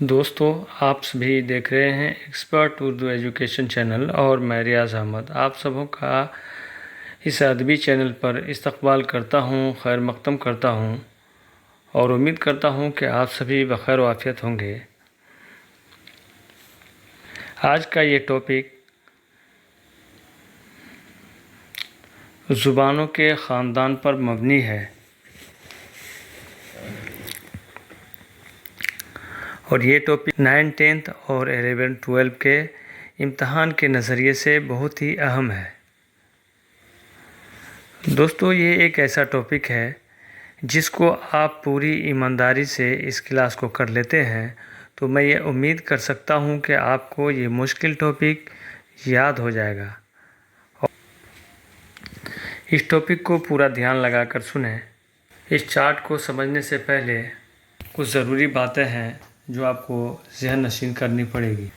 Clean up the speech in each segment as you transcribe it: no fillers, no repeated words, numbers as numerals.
दोस्तों, आप सभी देख रहे हैं एक्सपर्ट उर्दू एजुकेशन चैनल और मैं रियाज़ अहमद आप सबों का इस अदबी चैनल पर इस्तकबाल करता हूं, खैर मक़दम करता हूं और उम्मीद करता हूं कि आप सभी बखैर व आफ़ियत होंगे। आज का ये टॉपिक ज़ुबानों के ख़ानदान पर मबनी है और ये टॉपिक 9, 10th और 11, 12 के इम्तहान के नज़रिए से बहुत ही अहम है। दोस्तों, ये एक ऐसा टॉपिक है जिसको आप पूरी ईमानदारी से इस क्लास को कर लेते हैं तो मैं ये उम्मीद कर सकता हूँ कि आपको ये मुश्किल टॉपिक याद हो जाएगा। इस टॉपिक को पूरा ध्यान लगाकर सुनें। इस चार्ट को समझने से पहले कुछ ज़रूरी बातें हैं जो आपको ज़हन नशीन करनी पड़ेगी।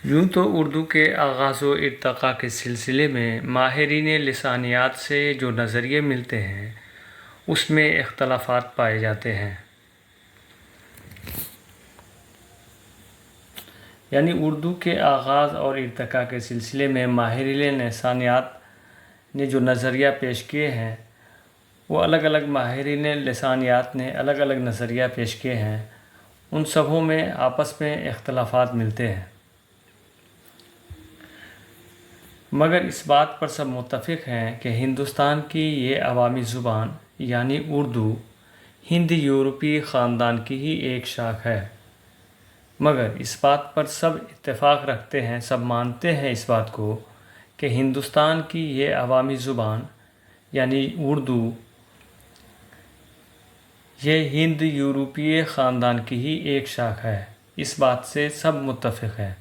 यूँ तो उर्दू के आगाज़ व इर्तक़ा के सिलसिले में माहिरीन लिसानियात से जो नज़रिए मिलते हैं उसमें इख्तलाफात पाए जाते हैं। यानी उर्दू के आगाज़ और इर्तक़ा के सिलसिले में माहिरीन लिसानियात ने जो नज़रिया पेश किए हैं वो अलग अलग माहिरीन लिसानियात ने अलग अलग नज़रिया पेश किए हैं। उन सबों में आपस में इख्तलाफात मिलते हैं, मगर इस बात पर सब मुत्तफ़िक़ हैं कि हिंदुस्तान की ये अवामी ज़ुबान यानी उर्दू हिंद यूरोपी ख़ानदान की ही एक शाख है। मगर इस बात पर सब इत्तेफाक रखते हैं, सब मानते हैं इस बात को कि हिंदुस्तान की ये अवामी ज़ुबान यानी उर्दू ये हिंद यूरोपीय ख़ानदान की ही एक शाख है। इस बात से सब मुत्तफ़िक़ हैं।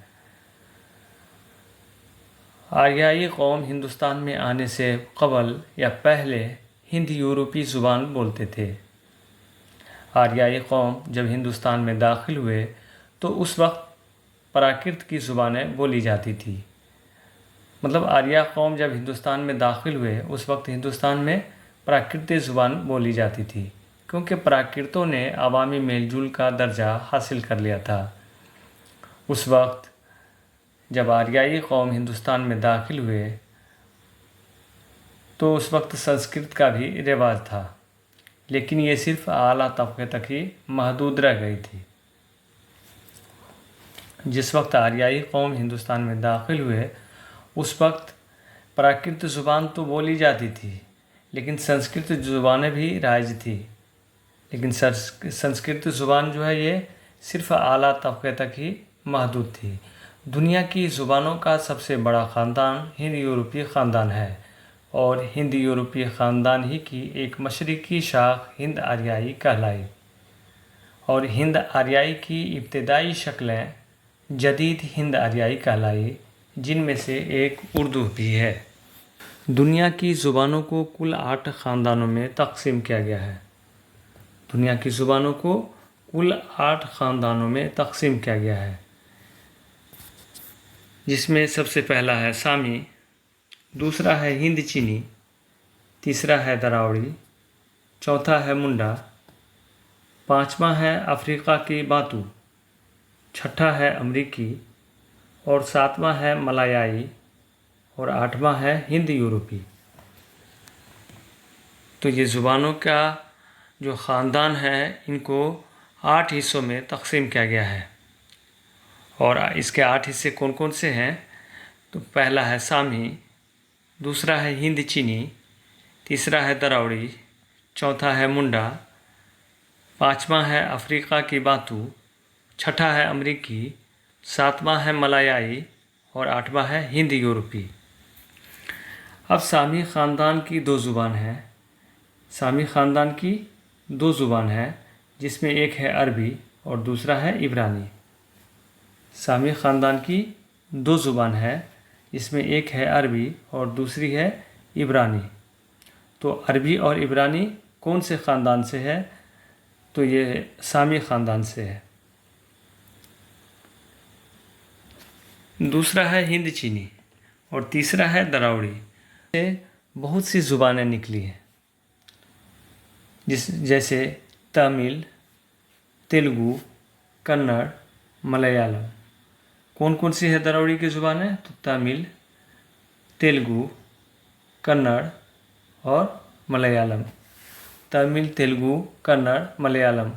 आर्याई कौम हिंदुस्तान में आने से क़बल या पहले हिंद यूरोपी ज़ुबान बोलते थे। आर्याई कौम जब हिंदुस्तान में दाखिल हुए तो उस वक्त प्राकृत की ज़ुबानें बोली जाती थी। मतलब आर्या कौम जब हिंदुस्तान में दाखिल हुए उस वक्त हिंदुस्तान में प्राकृत ज़ुबान बोली जाती थी, क्योंकि प्राकृतों ने अवामी मेलजुल का दर्जा हासिल कर लिया था। उस वक्त जब आर्याई कौम हिंदुस्तान में दाखिल हुए तो उस वक्त संस्कृत का भी रिवाज था, लेकिन ये सिर्फ आला तबके तक ही महदूद रह गई थी। जिस वक्त आर्याई कौम हिंदुस्तान में दाखिल हुए उस वक्त प्राकृत ज़ुबान तो बोली जाती थी, लेकिन संस्कृत ज़ुबानें भी राइज थी। लेकिन संस्कृत ज़ुबान जो है ये सिर्फ आला तबके तक ही महदूद थी। दुनिया की ज़ुबानों का सबसे बड़ा ख़ानदान हिंद यूरोपीय ख़ानदान है और हिंद यूरोपीय ख़ानदान ही की एक मशरिकी शाख हिंद आर्याई कहलाई और हिंद आर्याई की इब्तदाई शक्लें जदीद हिंद आर्याई कहलाई, जिनमें से एक उर्दू भी है। दुनिया की ज़ुबानों को कुल 8 ख़ानदानों में तक़सीम किया गया है। दुनिया की ज़ुबानों को कुल 8 ख़ानदानों में तक़सीम किया गया है, जिसमें सबसे पहला है सामी, दूसरा है हिंद चीनी, तीसरा है दरावड़ी, चौथा है मुंडा, पाँचवा है अफ्रीका की बातू, छठा है अमरीकी और सातवां है मलायाई और आठवां है हिंद यूरोपी। तो ये ज़ुबानों का जो ख़ानदान है इनको 8 हिस्सों में तक़सीम किया गया है। और इसके 8 हिस्से कौन कौन से हैं? तो पहला है सामी, दूसरा है हिंद चीनी, तीसरा है दरावड़ी, चौथा है मुंडा, पाँचवा है अफ्रीका की बातू, छठा है अमरीकी, सातवां है मलायाई और आठवां है हिंद यूरोपी। अब सामी ख़ानदान की 2 ज़ुबान हैं। सामी ख़ानदान की 2 ज़ुबान है, जिसमें एक है अरबी और दूसरा है इब्रानी। सामी ख़ानदान की 2 ज़ुबान है, जिसमें एक है अरबी और दूसरी है इब्रानी। तो अरबी और इब्रानी कौन से ख़ानदान से है? तो ये सामी ख़ानदान से है। दूसरा है हिंद चीनी और तीसरा है दरावड़ी। से बहुत सी ज़ुबानें निकली हैं, जैसे तमिल, तेलुगु, कन्नड़, मलयालम। कौन कौन सी है दरावड़ी की ज़ुबानें? तो तमिल, तेलुगु, कन्नड़ और मलयालम। तमिल, तेलुगु, कन्नड़, मलयालम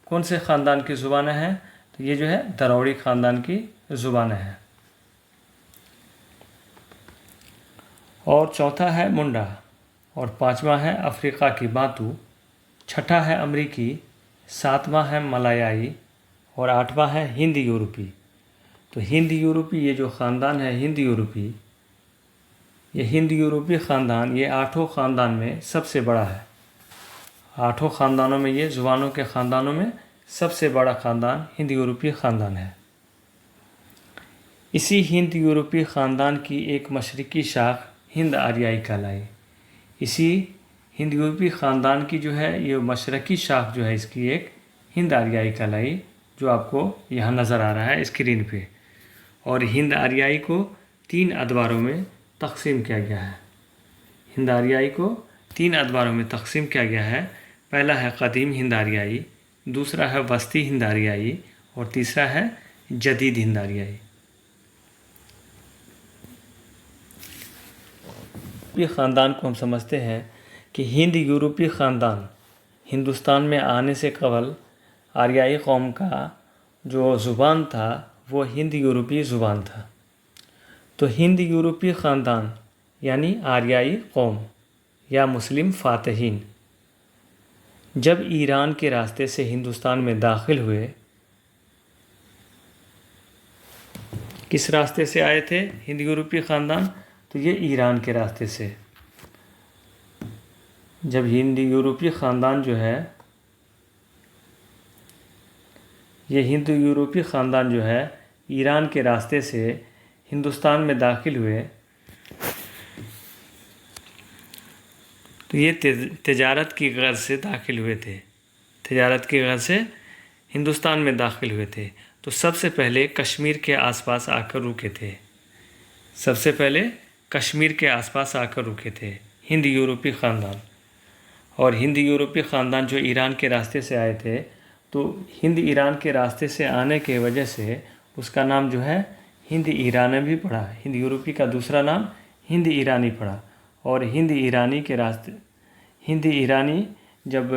कौन से ख़ानदान की ज़ुबानें हैं? तो ये जो है दरावड़ी ख़ानदान की ज़ुबानें हैं। और चौथा है मुंडा, और पांचवा है अफ्रीका की बांतू, छठा है अमरीकी, सातवां है मलायाई और आठवां है हिंद यूरोपी। तो हिंद यूरोपी ये जो ख़ानदान है हिंद यूरोपी, ये हिंद यूरोपी ख़ानदान ये आठों ख़ानदान में सबसे बड़ा है। आठों ख़ानदानों में, ये ज़ुबानों के ख़ानदानों में सबसे बड़ा ख़ानदान हिंद यूरोपी ख़ानदान है। इसी हिंद यूरोपी ख़ानदान की एक मशरक़ी शाख हिंद आर्याई कहलाई। इसी हिंद यूरोपी ख़ानदान की जो है ये मशरक़ी शाख जो है इसकी एक हिंद आर्याई कहलाई, जो आपको यहाँ नज़र आ रहा है स्क्रीन पे। और हिंद आर्याई को 3 अदवारों में तकसीम किया गया है। हिंद आर्याई को 3 अदवारों में तकसीम किया गया है। पहला है कदीम हिंद आर्याई, दूसरा है वस्ती हिंद आर्याई और तीसरा है जदीद हिंद आर्याई। यूरोपीय ख़ानदान को हम समझते हैं कि हिंद यूरोपीय ख़ानदान हिंदुस्तान में आने से कबल आर्याई कौम का जो ज़ुबान था वो हिंद यूरोपीय ज़ुबान था। तो हिंद यूरोपीय ख़ानदान यानी आर्याई कौम या मुस्लिम फ़ातहीन जब ईरान के रास्ते से हिंदुस्तान में दाखिल हुए, किस रास्ते से आए थे हिंद यूरोपीय ख़ानदान? तो ये ईरान के रास्ते से। जब हिंद यूरोपीय ख़ानदान जो है, ये हिंद यूरोपीय ख़ानदान जो है ईरान के रास्ते से हिंदुस्तान में दाखिल हुए, तो ये तिजारत की गर्ज से दाखिल हुए थे। तिजारत की गर्ज से हिंदुस्तान में दाखिल हुए थे। तो सबसे पहले कश्मीर के आसपास आकर रुके थे। सबसे पहले कश्मीर के आसपास आकर रुके थे हिंद यूरोपीय ख़ानदान। और हिंद यूरोपीय ख़ानदान जो ईरान के रास्ते से आए थे, तो हिंद ईरान के रास्ते से आने के वजह से उसका नाम जो है हिंद ईरानी भी पड़ा। हिंद यूरोपी का दूसरा नाम हिंद ईरानी पड़ा। और हिंद ईरानी जब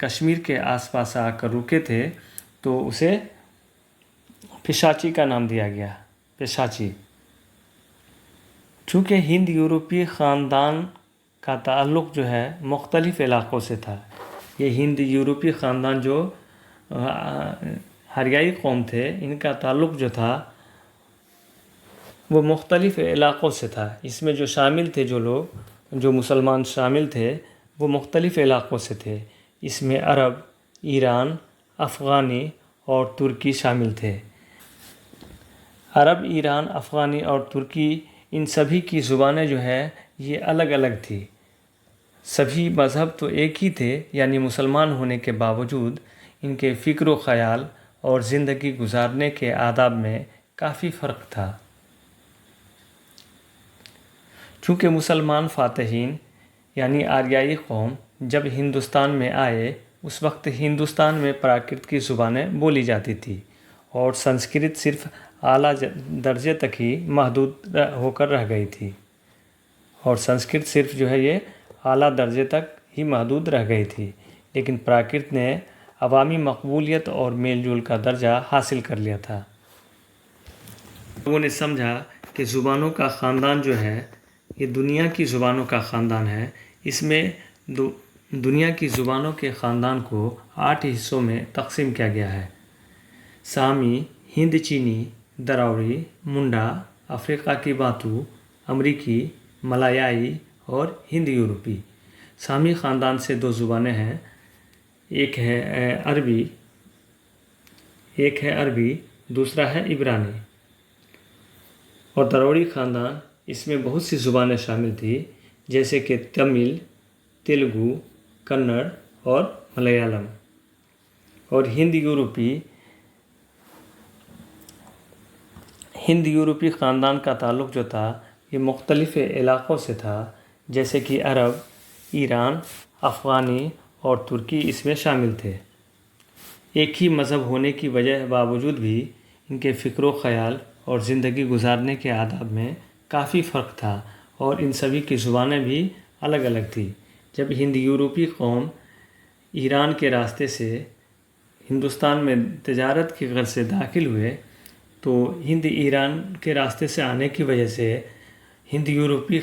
कश्मीर के आसपास आकर रुके थे तो उसे पिशाची का नाम दिया गया, पिशाची। चूँकि हिंद यूरोपीय ख़ानदान का ताल्लुक़ जो है मुख्तलिफ़ इलाक़ों से था। ये हिंद यूरोपीय ख़ानदान जो आर्याई कौम थे, इनका ताल्लुक़ जो था वो मुख्तलिफ़ इलाक़ों से था। इसमें जो शामिल थे, जो लोग, जो मुसलमान शामिल थे, वो मुख्तलिफ़ इलाक़ों से थे। इसमें अरब, ईरान, अफ़गानी और तुर्की शामिल थे। अरब, ईरान, अफ़गानी और तुर्की, इन सभी की ज़ुबानें जो है ये अलग अलग थी। सभी मज़हब तो एक ही थे, यानी मुसलमान होने के बावजूद इनके फ़िक्र व ख़याल और ज़िंदगी गुजारने के आदाब में काफ़ी फ़र्क था। चूँकि मुसलमान फ़ातहीन यानी आर्याई कौम जब हिंदुस्तान में आए, उस वक्त हिंदुस्तान में प्राकृत की ज़ुबानें बोली जाती थी और संस्कृत सिर्फ़ आला दर्जे तक ही महदूद होकर रह गई थी। और संस्कृत सिर्फ जो है ये आला दर्जे तक ही महदूद रह गई थी, लेकिन प्राकृत ने अवामी मकबूलियत और मेलजोल का दर्जा हासिल कर लिया था। लोगों ने समझा कि ज़ुबानों का ख़ानदान जो है ये दुनिया की ज़ुबानों का ख़ानदान है। इसमें दुनिया की ज़ुबानों के ख़ानदान को 8 हिस्सों में तकसीम किया गया है। सामी, हिंद चीनी, दरावड़ी, मुंडा, अफ्रीका की बांतू, अमरीकी, मलायाई और हिंद यूरोपी। सामी ख़ानदान से 2 ज़ुबानें हैं, एक है अरबी, दूसरा है इब्रानी। और दरावड़ी ख़ानदान, इसमें बहुत सी ज़ुबानें शामिल थी, जैसे कि तमिल, तेलुगु, कन्नड़ और मलयालम। और हिंद यूरोपी ख़ानदान का ताल्लुक़ जो था ये मुख्तलिफ़ इलाक़ों से था, जैसे कि अरब, ईरान, अफ़गानी और तुर्की इसमें शामिल थे। एक ही मज़हब होने की वजह बावजूद भी इनके फ़िक्र ख़याल और ज़िंदगी गुजारने के आदाब में काफ़ी फ़र्क था और इन सभी की ज़ुबानें भी अलग अलग थी। जब हिंद यूरोपी कौम ईरान के रास्ते से हिंदुस्तान में तजारत की गर्ज से दाखिल हुए तो हिंद ईरान के रास्ते से आने की वजह से हिंद यूरोपी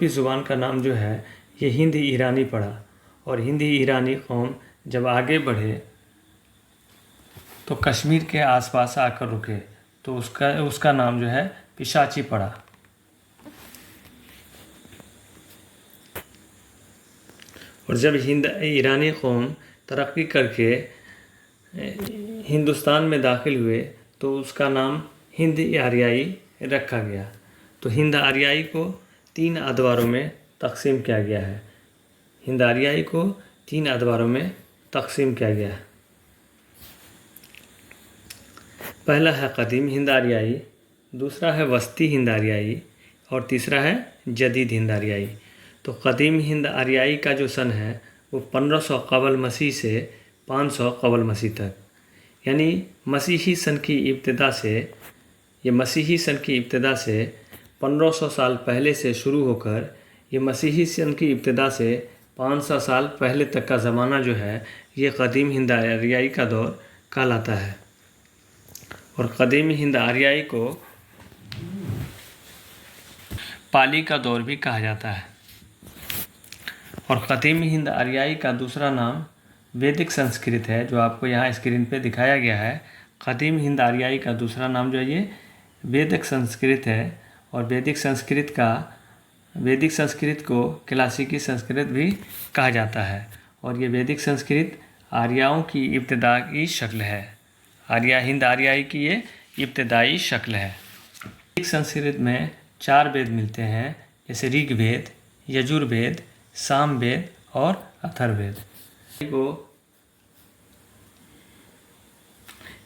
ज़ुबान का नाम जो है ये हिंद ईरानी पड़ा और हिंदी ईरानी कौम जब आगे बढ़े तो कश्मीर के आसपास आकर रुके तो उसका नाम जो है पिशाची पड़ा। और जब हिंद ईरानी कौम तरक्की करके हिंदुस्तान में दाखिल हुए तो उसका नाम हिंद आर्याई रखा गया। तो हिंद आर्याई को 3 अदवारों में तकसीम किया गया है। हिंद आर्याई को 3 अदवारों में तकसीम किया गया है। पहला है कदीम हिंद आर्याई, दूसरा है वस्ती हिंद आर्याई और तीसरा है जदीद हिंद आर्याई। तो कदीम हिंद आर्याई का जो सन है वो 1500 कबल मसीह से 500 कबल मसीह तक, यानी मसीही सन की इब्तिदा से 1500 साल पहले से शुरू होकर ये मसीही सन की इब्तिदा से 500 साल पहले तक का ज़माना जो है ये कदीम हिंद आर्याई का दौर कहलाता है। और कदीम हिंद आर्याई को पाली का दौर भी कहा जाता है। और कदीम हिंद आर्याई का दूसरा नाम वैदिक संस्कृत है, जो आपको यहाँ स्क्रीन पे दिखाया गया है। कदीम हिंद आर्याई का दूसरा नाम जो है ये वैदिक संस्कृत है और वैदिक संस्कृत को क्लासिकी संस्कृत भी कहा जाता है। और ये वैदिक संस्कृत आर्याओं की इब्तिदाई शक्ल है। हिंद आर्याई की ये इब्तिदाई शक्ल है। वैदिक संस्कृत में 4 वेद मिलते हैं, जैसे ऋग्वेद, यजुर्वेद, सामवेद और अथर्ववेद को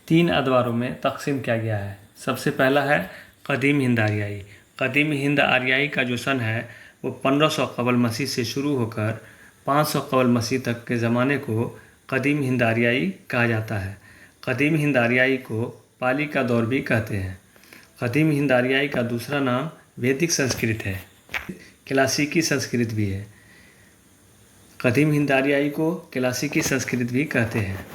3 अदवारों में तकसीम किया गया है। सबसे पहला है कदीम हिंद आर्याई। कदीम हिंद आर्याई का जो सन है वो 1500 कबल मसीह से शुरू होकर 500 कबल मसीह तक के ज़माने को कदीम हिंद आर्याई कहा जाता है। कदीम हिंद आर्याई को पाली का दौर भी कहते हैं। कदीम हिंद आर्याई का दूसरा नाम वैदिक संस्कृत है, क्लासिकी संस्कृत भी है। कदीम हिंद आर्याई को क्लासिकी संस्कृत भी कहते हैं।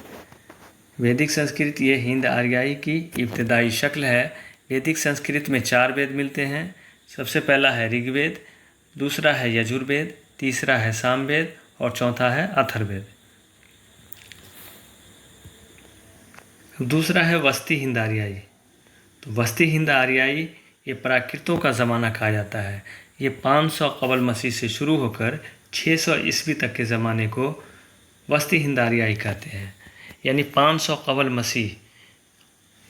वैदिक संस्कृत ये हिंद आर्याई की इब्तिदाई शक्ल है। वैदिक संस्कृत में 4 वेद मिलते हैं। सबसे पहला है ऋग्वेद, दूसरा है यजुर्वेद, तीसरा है सामवेद और चौथा है अथर्ववेद। दूसरा है वस्ती हिंद आर्याई। तो वस्ती हिंद आर्याई ये प्राकृतों का ज़माना कहा जाता है। ये 500 कबल मसीह से शुरू होकर 600 ईस्वी तक के ज़माने को वस्ती हिंद आर्याई कहते हैं। यानी 500 कबल मसीह,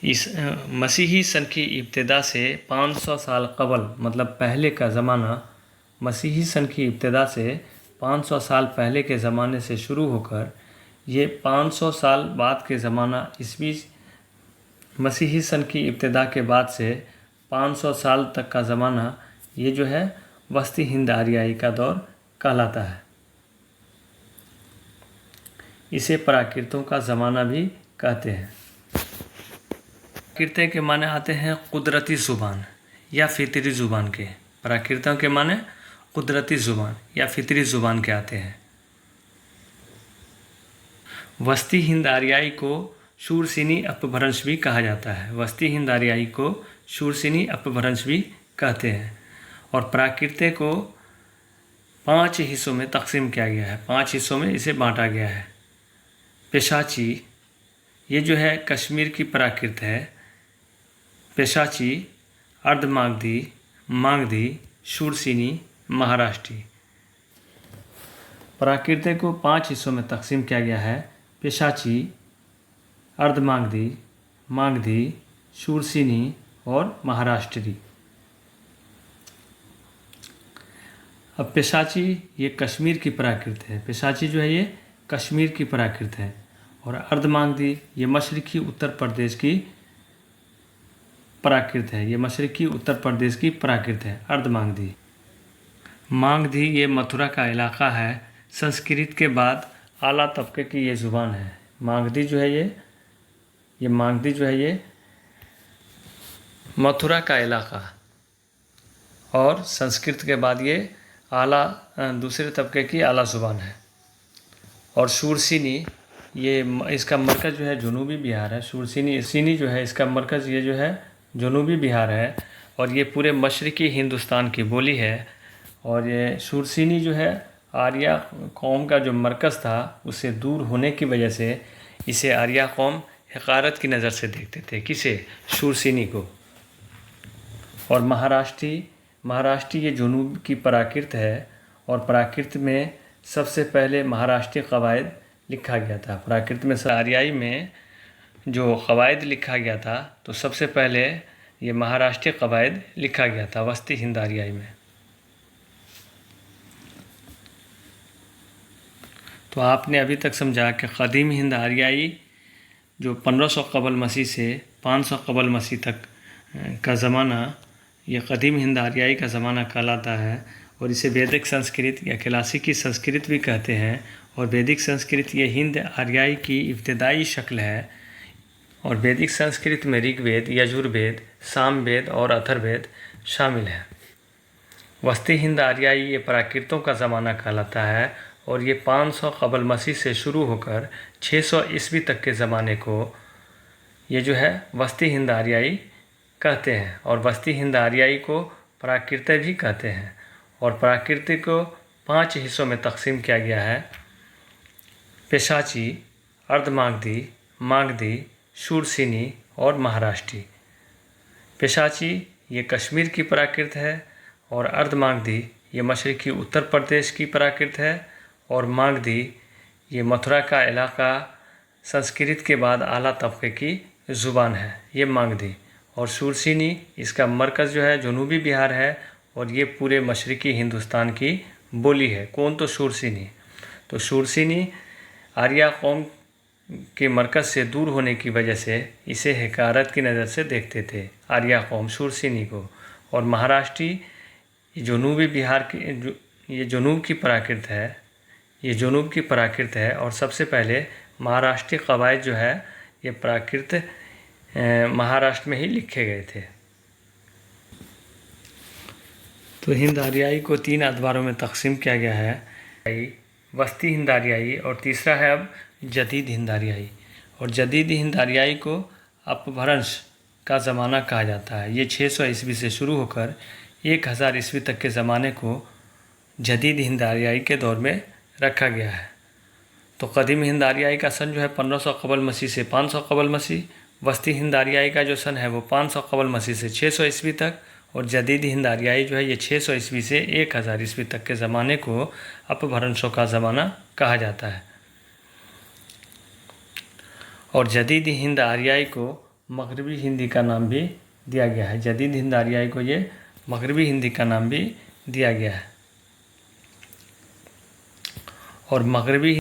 इस मसीही सन की इब्तिदा से 500 साल कबल मतलब पहले का ज़माना, मसीही सन की इब्तिदा से 500 साल पहले के ज़माने से शुरू होकर ये 500 साल बाद के ज़माना, ईस्वी मसीही सन की इब्तिदा के बाद से 500 साल तक का ज़माना, ये जो है वस्ती हिंद आर्याई का दौर कहलाता है। इसे प्राकृतों का ज़माना भी कहते हैं। प्राकृत के माने आते हैं कुदरती ज़ुबान या फितरी ज़ुबान के। प्राकृतों के माने कुदरती ज़ुबान या फितरी ज़ुबान के आते हैं। वस्ती हिंद आर्याई को शूरसेनी अपभ्रंश भी कहा जाता है। वस्ती हिंद आर्याई को शूरसेनी अपभ्रंश भी कहते हैं। और प्राकृत को 5 हिस्सों में तकसीम किया गया है। 5 हिस्सों में इसे बांटा गया है। पेशाची, ये जो है कश्मीर की प्राकृत है। पेशाची, अर्धमागधी, मागधी, शूरसेनी, महाराष्ट्री। प्राकृत को 5 हिस्सों में तकसीम किया गया है। पेशाची, अर्धमागधी, मागधी, शूरसेनी और महाराष्ट्री। अब पेशाची ये कश्मीर की प्राकृत है। पेशाची जो है ये कश्मीर की प्राकृत है। और अर्धमागधी ये मशरक़ी उत्तर प्रदेश की प्राकृत है। ये मशरक़ी उत्तर प्रदेश की प्राकृत है अर्धमागधी। मागधी ये मथुरा का इलाका है। संस्कृत के बाद आला तबके की ये ज़ुबान है। मागधी जो है ये मागधी जो है ये मथुरा का इलाका, और संस्कृत के बाद ये आला दूसरे तबके की आला ज़ुबान है। और शूरसीनी ये इसका मरकज़ जो है जनूबी बिहार है। शूरसीनी जो है इसका मरकज़ ये जो है जनूबी बिहार है, और ये पूरे मशरक़ी हिंदुस्तान की बोली है। और ये शूरसीनी जो है आर्या कौम का जो मरकज़ था उससे दूर होने की वजह से इसे आर्या कौम हक़ारत की नज़र से देखते थे। किसे? शूरसीनी को। और महाराष्ट्री ये जनूब की प्राकृत है, और प्राकृत में सबसे पहले महाराष्ट्रीय कवायद लिखा गया था। प्राकृत में आर्याई में जो कवायद लिखा गया था तो सबसे पहले ये महाराष्ट्रीय कवायद लिखा गया था वस्ती हिंद आर्याई में। तो आपने अभी तक समझा कि क़दीम हिंद आर्याई जो 1500 कबल मसीह से 500 कबल मसीह तक का ज़माना, ये क़दीम हिंद आर्याई का ज़माना कहलाता है। और इसे वैदिक संस्कृत या क्लासिकी संस्कृत भी कहते हैं। और वैदिक संस्कृत ये हिंद आर्याई की इब्तदाई शक्ल है। और वैदिक संस्कृत में ऋग्वेद, यजुर्वेद, सामवेद और अथर्ववेद शामिल हैं। वस्ती हिंद आर्याई ये प्राकृतों का ज़माना कहलाता है, और ये 500 कबल मसीह से शुरू होकर 600 ईस्वी तक के ज़माने को ये जो है वस्ती हिंद आर्याई कहते हैं। और वस्ती हिंद आर्याई को प्राकृत भी कहते हैं। और प्राकृत को 5 हिस्सों में तकसीम किया गया है: पेशाची, अर्धमागधी, मागधी, शूरसीनी और महाराष्ट्री। पेशाची ये कश्मीर की प्राकृत है, और अर्धमागधी ये मशरक़ी उत्तर प्रदेश की प्राकृत है, और मागधी ये मथुरा का इलाका संस्कृत के बाद आला तबके की ज़ुबान है, ये मागधी। और शूरसीनी इसका मरकज़ जो है जनूबी बिहार है, और ये पूरे मशरक़ी हिंदुस्तान की बोली है। कौन? तो शूरसीनी। तो शूरसीनी आर्या कौम के मरकज़ से दूर होने की वजह से इसे हक़ारत की नज़र से देखते थे आर्या कौम शूरसीनी को। और महाराष्ट्री जनूबी बिहार की ये जनूब की प्राकृत है, ये जनूब की प्राकृत है। और सबसे पहले महाराष्ट्रीय कवायद जो है ये प्राकृत महाराष्ट्र में ही लिखे गए थे। तो हिंद आर्याई को 3 अदवारों में तकसीम किया गया है: वस्ती हिंद आर्याई, और तीसरा है अब जदीद हिंद आर्याई। और जदीद हिंद आर्याई को अपभ्रंश का ज़माना कहा जाता है। ये 600 ईस्वी से शुरू होकर 1000 ईस्वी तक के ज़माने को जदीद हिंद आर्याई के दौर में रखा गया है। तो क़दीम हिंद आर्याई का सन जो है 1500 कबल मसीह से 500 कबल मसीह, वस्ती हिंद आर्याई का जो सन है वो 500 कबल मसीह से 600 ईस्वी तक, और जदीद हिंद आर्याई जो है ये 600 ईस्वी से 1000 ईस्वी तक के ज़माने को अपभ्रंशों का ज़माना कहा जाता है। और जदीद हिंद आर्याई को मगरबी हिंदी का नाम भी दिया गया है। जदीद हिंद आर्याई को ये मगरबी हिंदी का नाम भी दिया गया है। और मगरबी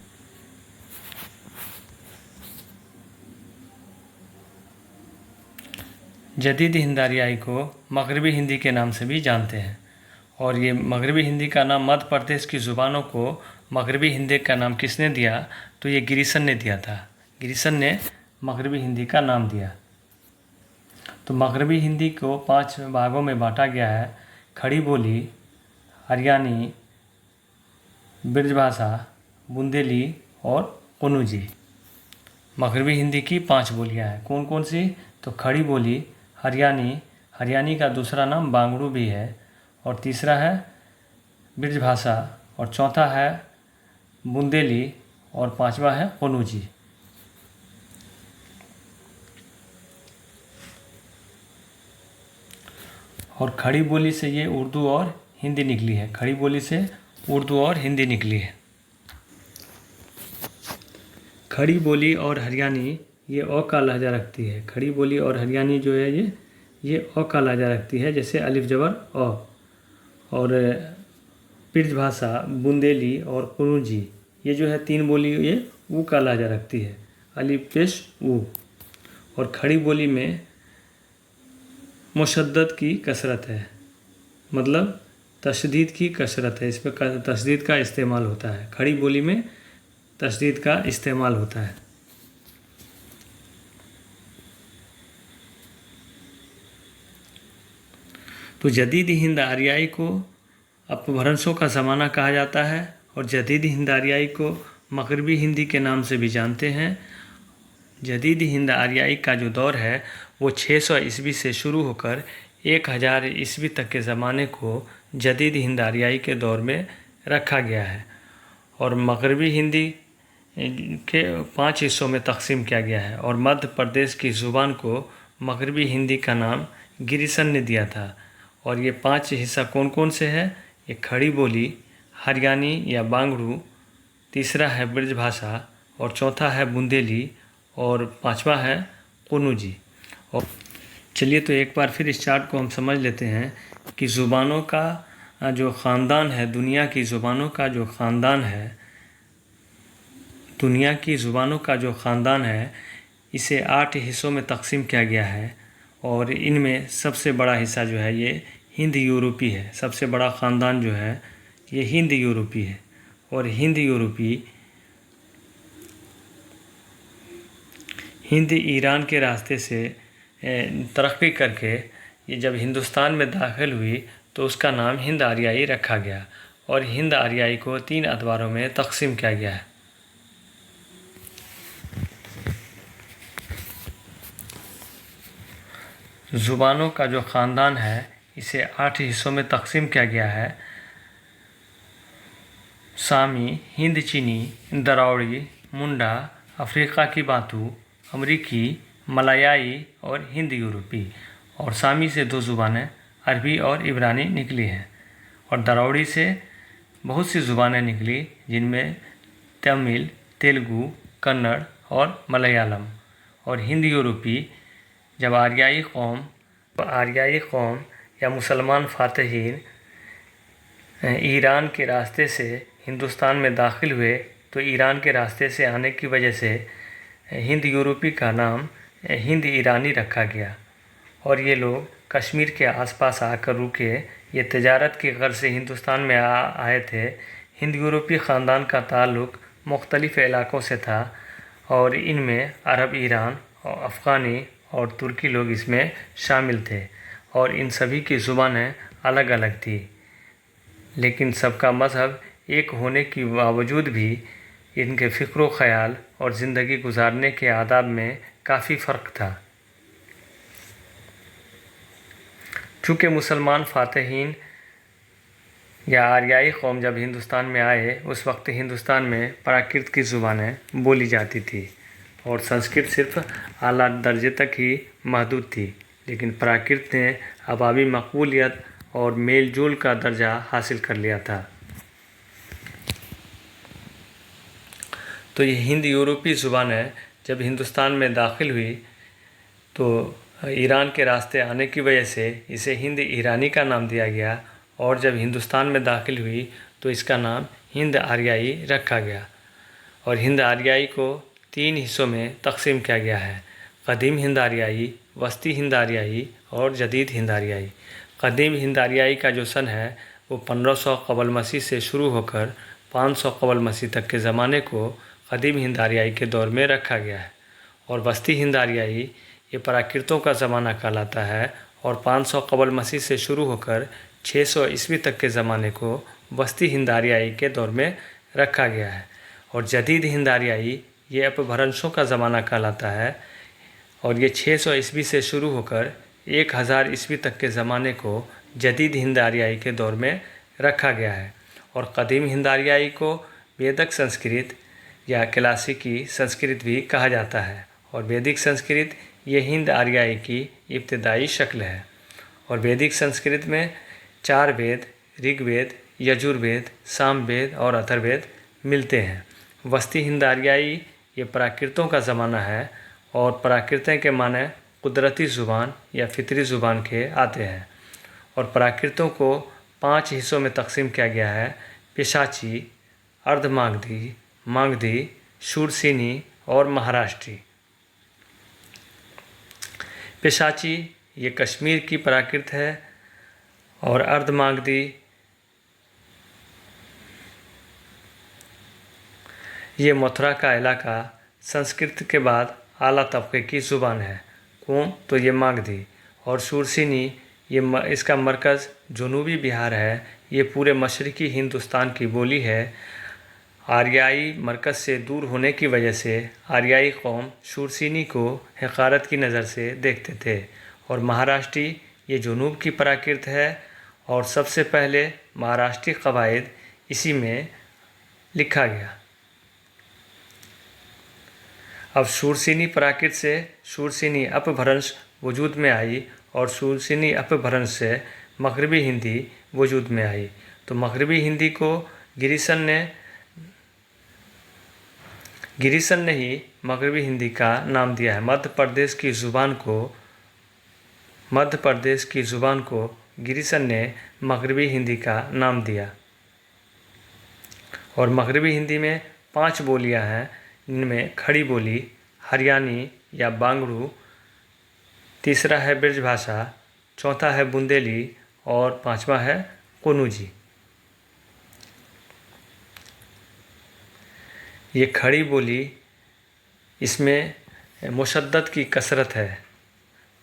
जदीद हिंद आर्याई को मगरबी हिंदी के नाम से भी जानते हैं। और ये मगरबी हिंदी का नाम मध्य प्रदेश की ज़ुबानों को मगरबी हिंदी का नाम किसने दिया? तो ये गिरिसन ने दिया था। गिरिसन ने मगरबी हिंदी का नाम दिया। तो मगरबी हिंदी को 5 भागों में बांटा गया है: खड़ी बोली, हरियाणी, ब्रजभाषा, बुंदेली और कन्नौजी। मगरबी हिंदी की 5 बोलियां हैं। कौन कौन सी? तो खड़ी बोली, हरियाणी का दूसरा नाम बांगड़ू भी है, और तीसरा है ब्रजभाषा, और चौथा है बुंदेली, और 5वां है कन्नौजी। और खड़ी बोली से ये उर्दू और हिंदी निकली है। खड़ी बोली से उर्दू और हिंदी निकली है। खड़ी बोली और हरियाणी ये अ का लहजा रखती है। खड़ी बोली और हरियाणी जो है ये अ का लहजा रखती है, जैसे अलिफ जबर अ। और ब्रजभाषा, बुंदेली और कन्नौजी ये जो है 3 बोली ये ऊ का लहजा रखती है, अलिफ पेश ऊ। और खड़ी बोली में मुशद्दद की कसरत है, मतलब तशदीद की कसरत है, इसमें तशदीद का इस्तेमाल होता है। खड़ी बोली में तशदीद का इस्तेमाल होता है। तो जदीद हिंद आर्याई को अपभ्रंशों का ज़माना कहा जाता है और जदीद हिंद आर्याई को मगरबी हिंदी के नाम से भी जानते हैं। जदीद हिंद आर्याई का जो दौर है वो 600 ईस्वी से शुरू होकर 1000 ईस्वी तक के ज़माने को जदीद हिंद आर्याई के दौर में रखा गया है और मगरबी हिंदी के 5 हिस्सों में तकसीम किया गया है और मध्य प्रदेश की ज़ुबान को मगरबी हिंदी का नाम गिरिसन ने दिया था। और ये 5 हिस्सा कौन कौन से हैं? ये खड़ी बोली, हरियाणी या बांगड़ू, तीसरा है ब्रजभाषा और चौथा है बुंदेली और पांचवा है कन्नौजी। और चलिए तो एक बार फिर इस चार्ट को हम समझ लेते हैं कि ज़ुबानों का जो ख़ानदान है, दुनिया की ज़ुबानों का जो ख़ानदान है, दुनिया की ज़ुबानों का जो ख़ानदान है इसे 8 हिस्सों में तकसीम किया गया है और इनमें सबसे बड़ा हिस्सा जो है ये हिंद यूरोपी है। सबसे बड़ा ख़ानदान जो है ये हिंद यूरोपी है और हिंद ईरान के रास्ते से तरक्की करके ये जब हिंदुस्तान में दाखिल हुई तो उसका नाम हिंद आर्याई रखा गया और हिंद आर्याई को 3 अदवारों में तकसीम किया गया है। ज़ुबानों का जो ख़ानदान है इसे 8 हिस्सों में तकसीम किया गया है। सामी, हिंद चीनी, दरावड़ी, मुंडा, अफ्रीका की बातू, अमरीकी, मलायाई और हिंद यूरोपी। और सामी से 2 ज़ुबानें अरबी और इब्रानी निकली हैं और दरावड़ी से बहुत सी ज़ुबानें निकली जिनमें तमिल, तेलुगु, कन्नड़ और मलयालम। और हिंद यूरोपी जब आर्याई कौम या मुसलमान फातहीन ईरान के रास्ते से हिंदुस्तान में दाखिल हुए तो ईरान के रास्ते से आने की वजह से हिंद यूरोपी का नाम हिंद ईरानी रखा गया। और ये लोग कश्मीर के आसपास आकर रुके, ये तजारत की गर्ज से हिंदुस्तान में आए थे। हिंद यूरोपी ख़ानदान का ताल्लुक़ मुख्तलिफ़ इलाक़ों से था और इनमें अरब, ईरान और अफ़गानी और तुर्की लोग इसमें शामिल थे और इन सभी की ज़ुबानें अलग अलग थी, लेकिन सबका मज़हब एक होने के बावजूद भी इनके फ़िक्र ख़याल और ज़िंदगी गुजारने के आदाब में काफ़ी फ़र्क था। चूँकि मुसलमान फातहीन या आर्याई कौम जब हिंदुस्तान में आए उस वक्त हिंदुस्तान में प्राकृत की ज़ुबानें बोली जाती थी और संस्कृत सिर्फ आला दर्जे तक ही महदूद थी, लेकिन प्राकृत ने अबाबी मकबूलियत और मेल जोल का दर्जा हासिल कर लिया था। तो ये हिंद यूरोपी ज़ुबानें जब हिंदुस्तान में दाखिल हुई तो ईरान के रास्ते आने की वजह से इसे हिंद ईरानी का नाम दिया गया और जब हिंदुस्तान में दाखिल हुई तो इसका नाम हिंद आर्याई रखा गया। और हिंद आर्याई को 3 हिस्सों में तकसीम किया गया है: कदीम हिंद आर्याई, वस्ती हिंद आर्याई और जदीद हिंद आर्याई। कदीम हिंद आर्याई का जो सन है वो 1500 क़बल मसीह से शुरू होकर 500 क़बल मसीह तक के ज़माने को कदीम हिंद आर्याई के दौर में रखा गया है। और वस्ती हिंद आर्याई ये प्राकृतों का ज़माना कहलाता है और 500 क़बल मसीह से शुरू होकर 600 ईस्वी तक के ज़माने को वस्ती हिंद आर्याई के दौर में रखा गया है। और जदीद हिंद आर्याई ये अपभ्रंशों का ज़माना कहलाता है और ये 600 ईस्वी से शुरू होकर 1000 ईस्वी तक के ज़माने को जदीद हिंद आर्याई के दौर में रखा गया है। और कदीम हिंद आर्याई को वेदिक संस्कृत या क्लासिकी संस्कृत भी कहा जाता है और वैदिक संस्कृत ये हिंद आर्याई की इब्तदाई शक्ल है। और वैदिक संस्कृत में 4 वेद ऋग्वेद, यजुर्वेद, सामवेद और अथर्ववेद मिलते हैं। वस्ती हिंद आर्याई ये प्राकृतों का ज़माना है और प्राकृतें के माने कुदरती ज़ुबान या फितरी ज़ुबान के आते हैं। और प्राकृतों को 5 हिस्सों में तकसीम किया गया है: पिशाची, अर्धमागधी, मागधी, शूरसेनी और महाराष्ट्री। पिशाची ये कश्मीर की प्राकृत है और अर्धमागधी ये मथुरा का इलाका संस्कृत के बाद आला तबके की ज़ुबान है। कौम तो ये मागधी और शूरसेनी इसका मरकज़ जनूबी बिहार है। ये पूरे मशरक़ी हिंदुस्तान की बोली है। आर्याई मरकज़ से दूर होने की वजह से आर्याई कौम शूरसेनी को हक़ारत की नज़र से देखते थे। और महाराष्ट्री ये जनूब की प्राकृत है और सबसे पहले महाराष्ट्री कवायद इसी में लिखा गया। अब शूरसेनी प्राकृत से शूरसेनी अपभ्रंश वजूद में आई और शूरसेनी अपभ्रंश से मगरबी हिंदी वजूद में आई। तो मगरबी हिंदी को गिरिसन ने ही मगरबी हिंदी का नाम दिया है। मध्य प्रदेश की ज़ुबान को गिरिसन ने मगरबी हिंदी का नाम दिया। और मगरबी हिंदी में 5 बोलियां हैं। इनमें खड़ी बोली, हरियाणी या बांगड़ू, तीसरा है ब्रजभाषा, चौथा है बुंदेली और 5वां है कन्नौजी। ये खड़ी बोली, इसमें मुशद्दद की कसरत है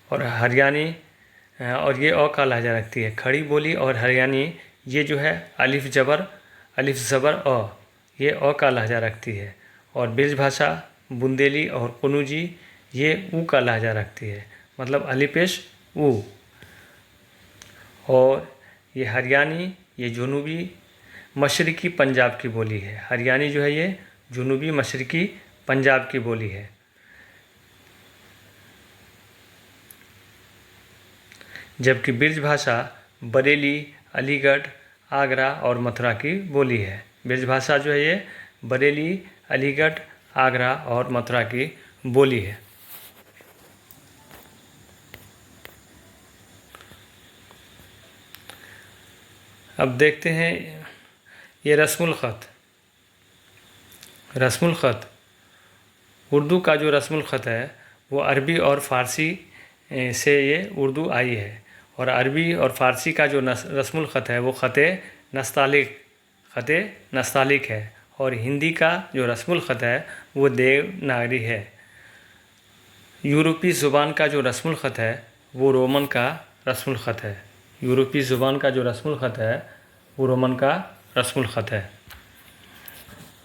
और हरियाणी और ये अ का लहजा रखती है। खड़ी बोली और हरियाणी ये जो है अलिफ ज़बर अ, ये अ का लहजा रखती है। और ब्रजभाषा, बुंदेली और कन्नौजी ये ऊ का लहजा रखती है, मतलब अलिपेश ऊ। और ये हरियाणी ये जनूबी मशरक़ी पंजाब की बोली है। हरियाणी जो है ये जनूबी मशरक़ी पंजाब की बोली है। जबकि ब्रजभाषा बरेली, अलीगढ़, आगरा और मथुरा की बोली है। ब्रजभाषा जो है ये बरेली, अलीगढ़, आगरा और मथुरा की बोली है। अब देखते हैं ये रस्मुल ख़त। उर्दू का जो रस्मुल ख़त है वो अरबी और फ़ारसी से ये उर्दू आई है। और अरबी और फ़ारसी का जो रस्मुल ख़त है वो ख़त नस्तालिक है। और हिंदी का जो रस्मुल ख़त है वो देवनागरी है। यूरोपी ज़ुबान का जो रस्मुल ख़त है वो रोमन का रस्मुल ख़त है। यूरोपी ज़ुबान का जो रस्मुल ख़त है वो रोमन का रस्मुल ख़त है।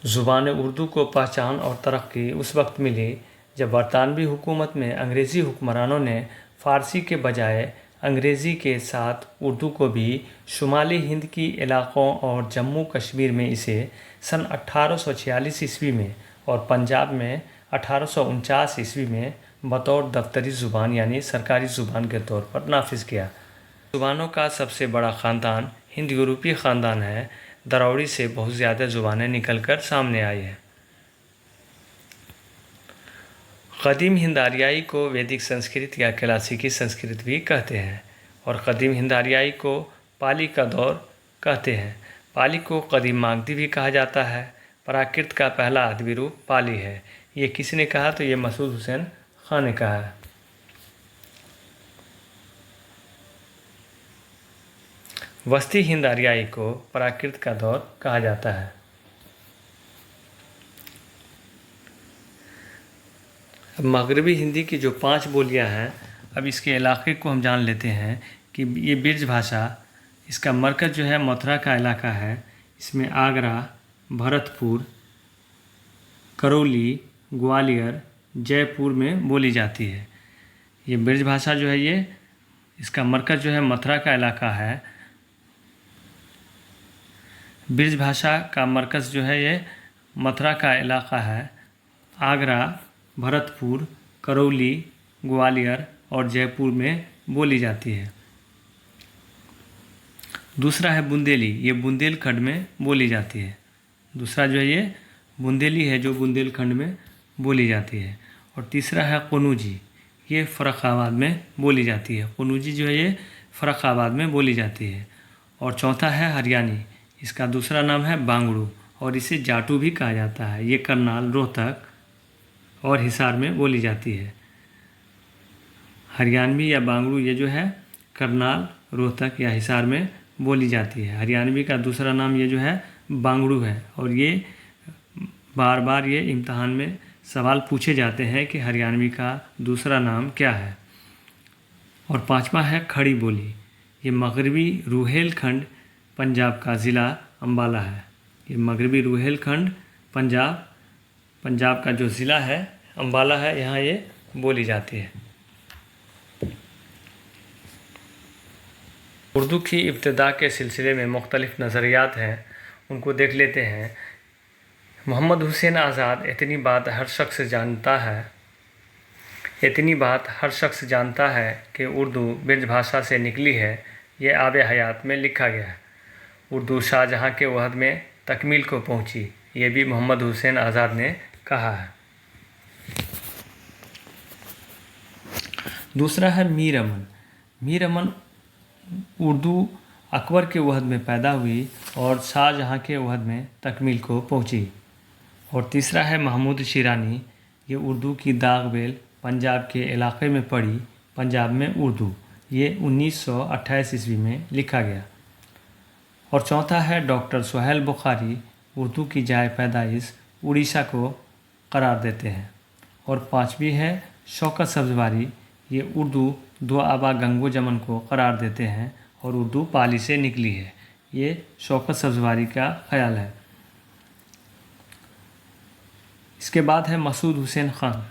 ज़ुबान उर्दू को पहचान और तरक्की उस वक्त मिली जब बरतानवी हुकूमत में अंग्रेज़ी हुक्मरानों ने फ़ारसी के बजाय अंग्रेज़ी के साथ उर्दू को भी शुमाली हिंद की इलाक़ों और जम्मू कश्मीर में इसे सन 1846 ईस्वी में और पंजाब में 1849 ईस्वी में बतौर दफ्तरी ज़ुबान यानी सरकारी ज़ुबान के तौर पर नाफिज किया। ज़ुबानों का सबसे बड़ा ख़ानदान हिंद यूरोपी ख़ानदान है। दरौड़ी से बहुत ज़्यादा ज़ुबानें निकलकर सामने आई हैं। क़दीम हिंद आर्याई को वैदिक संस्कृत या क्लासिकी संस्कृत भी कहते हैं और क़दीम हिंद आर्याई को पाली का दौर कहते हैं। पाली को क़दीम मागधी भी कहा जाता है। प्राकृत का पहला अदबी रूप पाली है। ये किसने कहा? तो ये मसूद हुसैन खां ने कहा है। वस्ती हिंद आर्याई को प्राकृत का दौर कहा जाता है। अब मगरबी हिंदी की जो 5 बोलियां हैं, अब इसके इलाके को हम जान लेते हैं कि ये ब्रजभाषा, इसका मरकज़ जो है मथुरा का इलाका है। इसमें आगरा, भरतपुर, करौली, ग्वालियर, जयपुर में बोली जाती है। ये ब्रजभाषा जो है ये इसका मरकज़ जो है मथुरा का इलाका है। ब्रजभाषा का मरकज़ जो है ये मथुरा का इलाका है। आगरा, भरतपुर, करौली, ग्वालियर और जयपुर में बोली जाती है। दूसरा है बुंदेली, ये बुंदेलखंड में बोली जाती है। दूसरा जो है ये बुंदेली है जो बुंदेलखंड में बोली जाती है। और तीसरा है कन्नौजी, ये फ़र्रुखाबाद में बोली जाती है। कन्नौजी जो है ये फ़र्रुखाबाद में बोली जाती है। और चौथा है हरियाणी, इसका दूसरा नाम है बांगड़ू और इसे जाटू भी कहा जाता है। ये करनाल, रोहतक और हिसार में बोली जाती है। हरियाणवी या बांगड़ू ये जो है करनाल, रोहतक या हिसार में बोली जाती है। हरियाणवी का दूसरा नाम ये जो है बांगड़ू है। और ये बार बार ये इम्तहान में सवाल पूछे जाते हैं कि हरियाणवी का दूसरा नाम क्या है। और 5वां है खड़ी बोली। ये मगरबी रुहेलखंड पंजाब का ज़िला अम्बाला है। ये मगरबी रुहेलखंड पंजाब का जो ज़िला है अम्बाला है, यहाँ ये बोली जाती है। उर्दू की इब्तिदा के सिलसिले में मुख्तलिफ़ नज़रियात हैं, उनको देख लेते हैं। मोहम्मद हुसैन आज़ाद इतनी बात हर शख्स जानता है कि उर्दू ब्रज भाषा से निकली है। ये आब हयात में लिखा गया है। उर्दू शाहजहाँ के वहद में तकमील को पहुँची, ये भी मोहम्मद हुसैन आज़ाद ने कहा है। दूसरा है मीर अमन। मीर अमन उर्दू अकबर के वहद में पैदा हुई और शाहजहाँ के वहद में तकमील को पहुँची। और तीसरा है महमूद शिरानी। ये उर्दू की दागबेल पंजाब के इलाके में पड़ी, पंजाब में उर्दू, ये 1928 ईस्वी में लिखा गया। और चौथा है डॉक्टर सुहेल बुखारी। उर्दू की जाए पैदाइश उड़ीसा को करार देते हैं। और पांचवी है शौकत सब्ज़वारी। ये उर्दू दो आबा गंगो जमन को करार देते हैं और उर्दू पाली से निकली है। ये शौकत सब्ज़वारी का ख्याल है। इसके बाद है मसूद हुसैन ख़ान।